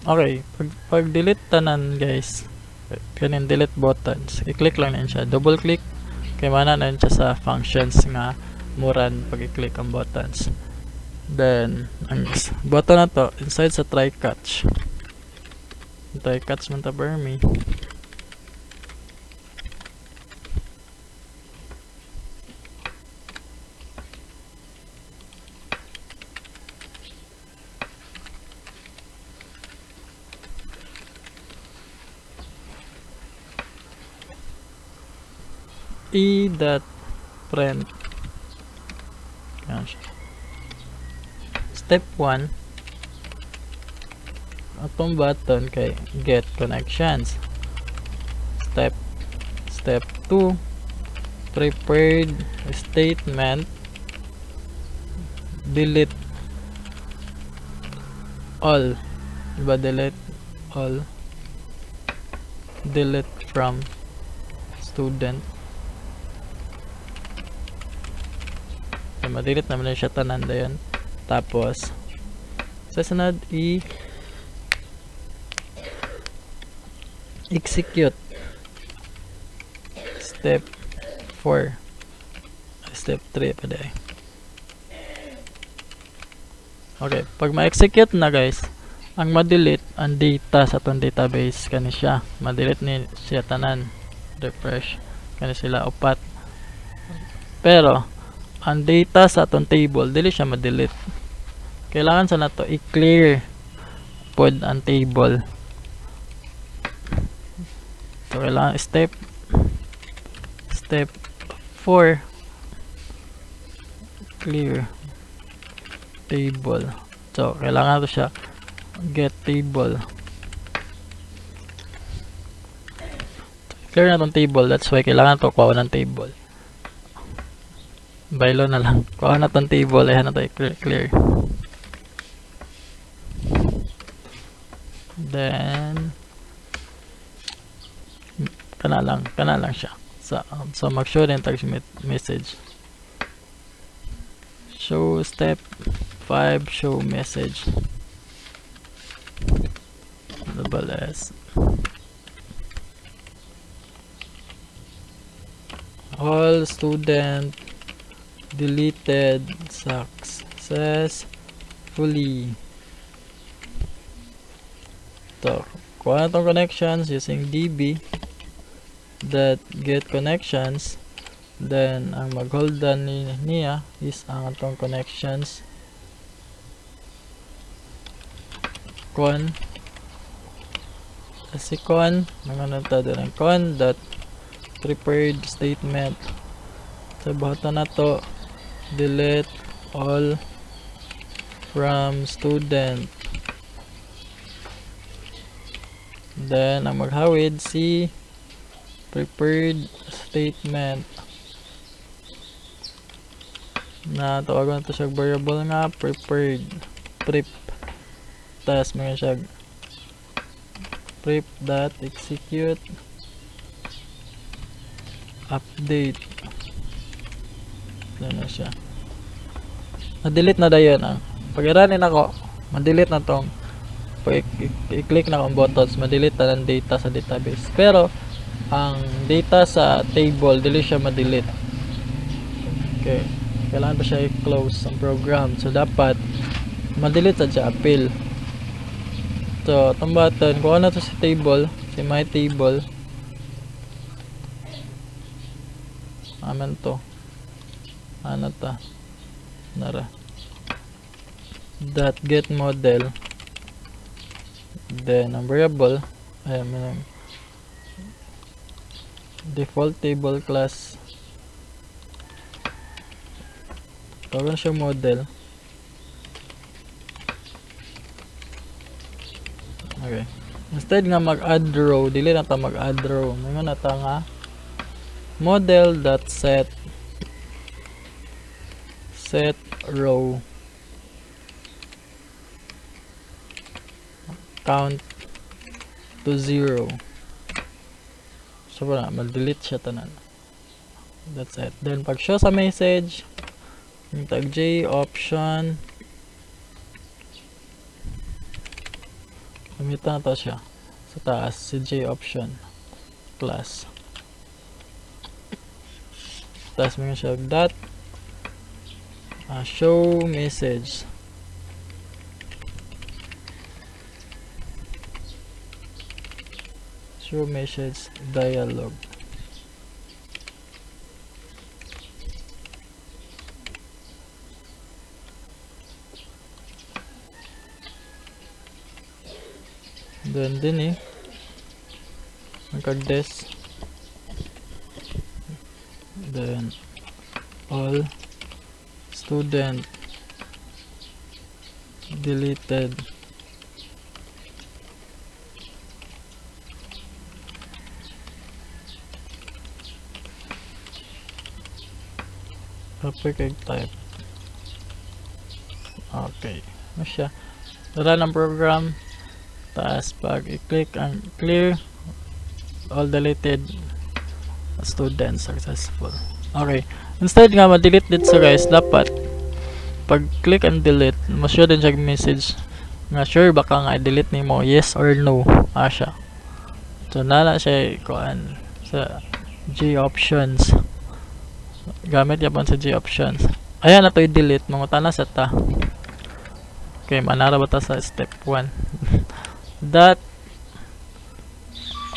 Okay, pag delete tanan guys, kanin delete buttons, i-click lang na siya, double click kay mana na siya sa functions nga muran pag i-click ang buttons. Then ang button na to inside sa try catch man ta Burmy. e.print step 1 atong button kay get connections. Step 2 prepared statement delete all, diba delete all, delete from student. So, madelete naman na siya tanan dayon. Tapos sa sunod execute step 4 step 3 pa day. Okay, pag ma-execute na guys, ang ma-delete ang data sa atong database kani siya. Ma-delete ni siya tanan. Refresh kani sila upat. Pero ang data sa atong table dili siya ma-delete. Kailangan sa nato i-clear pod ang table. So kailangan step 4 clear table. So kailangan to siya get table. Clear na tong table, that's why kailangan to kuha ng table. Baylo na lang. Kuha na tong table, ayan na to clear. Then kana lang siya. So mag-show din tag message. Show step 5 show message. Double S. All student deleted successfully. So, kuha na tong connections using db that get connections. Then ang magholdan niya is ang atong connections con mga nagtado ng con dot prepared statement. Sa buhatan na to delete all from student. Then ang maghawid si prepared statement na tawagan to siya variable nga prepared prep. Tas mga siya prep dot execute update na siya. Na-delete na dayon ang pag-iranin ako, ma-delete na tong pag i-click na akong buttons, ma-delete na ng data sa database. Pero ang data sa table dili siya ma-delete. Okay, kailangan pa siya i-close ang program. So dapat ma-delete siya appeal. So itong button, kuha na to si table, si my table. Amen to. Ano ta? Nara. That get model. Then ang variable ay default table class. Tawag siya model. Okay. Instead nga mag-add row, dili na ta mag-add row. Ngayon na ta nga model.set row count to 0. So wala, mag-delete siya tanan. That's it. Then pag show sa message, yung tag J option Gamitan na to siya sa taas, si J option class. Tapos may siya dot show message. Show message dialog. Then din magkag-des. Then all student deleted kapag type. Okay, ano siya, run ang program. Taas pag i-click ang clear all deleted students successful. Okay, instead nga ma-delete dito guys, dapat pag click and delete ma-show din siya message nga sure baka nga i-delete nimo yes or no siya. So nala siya kuan sa G options, gamit yapon sa G options. Ayan na to i-delete, mangutana sa ta. Okay, manara ba ta sa step 1 that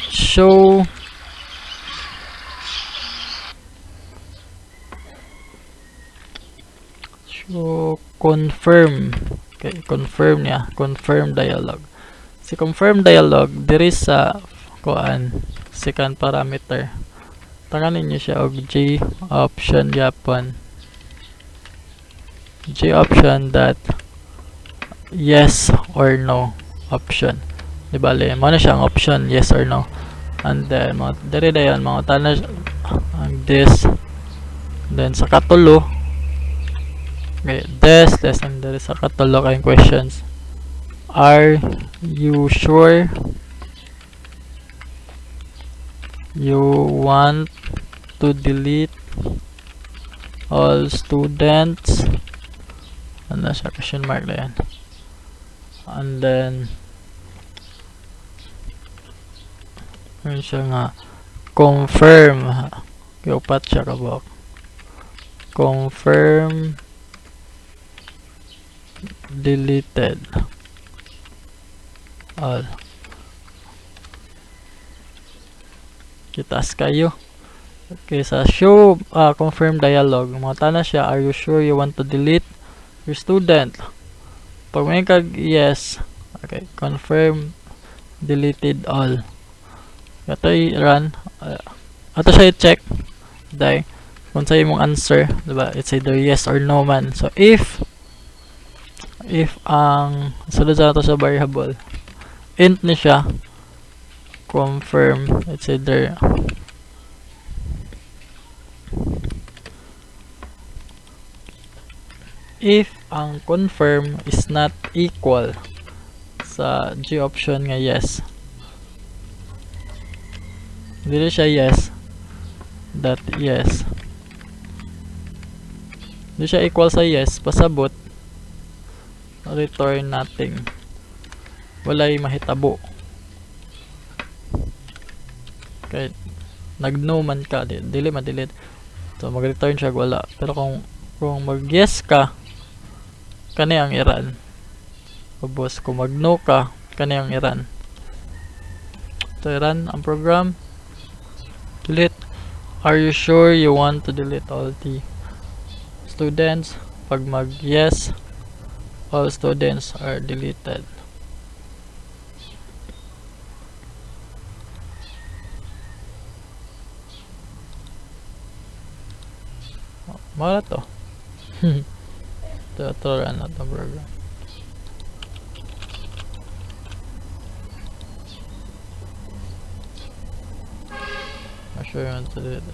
show confirm. Okay, confirm niya, confirm dialog. Si confirm dialog diri sa kuan second parameter. Tanganin niyo siya og J option yapon. J option that yes or no option. Di bale, mo na siyang option yes or no. And then diri dayon mga tanan ang this. Then sa katulo, okay, this and there is a katulo kayong questions. Are you sure you want to delete all students? Ano siya, question mark na yan. And then meron siya nga confirm. Upat siya kabok. Confirm deleted all. Kitas kayo. Okay, sa show confirm dialog, mga tana siya, are you sure you want to delete your student? Pag may kag yes, okay, confirm deleted all. Ito i-run. Ito siya i-check. Dahil kung sa imong answer, diba? It's either yes or no man. So if ang sunod sa ito sa variable int ni siya, confirm, it's either if ang confirm is not equal sa G option nga yes, dili siya yes, that yes, dili siya equal sa yes, pasabot return nothing, walay mahitabo. Okay, nag-no man ka, dili ma-delete, so mag-return siya wala. Pero kung mag-yes ka, kani ang i-run. Tapos kung mag-no ka, kani ang i-run. So i-run ang program. Delete. Are you sure you want to delete all the students? Pag mag-yes, all students are deleted. Mara to. Ito run na to program. I'm sure you want to do it.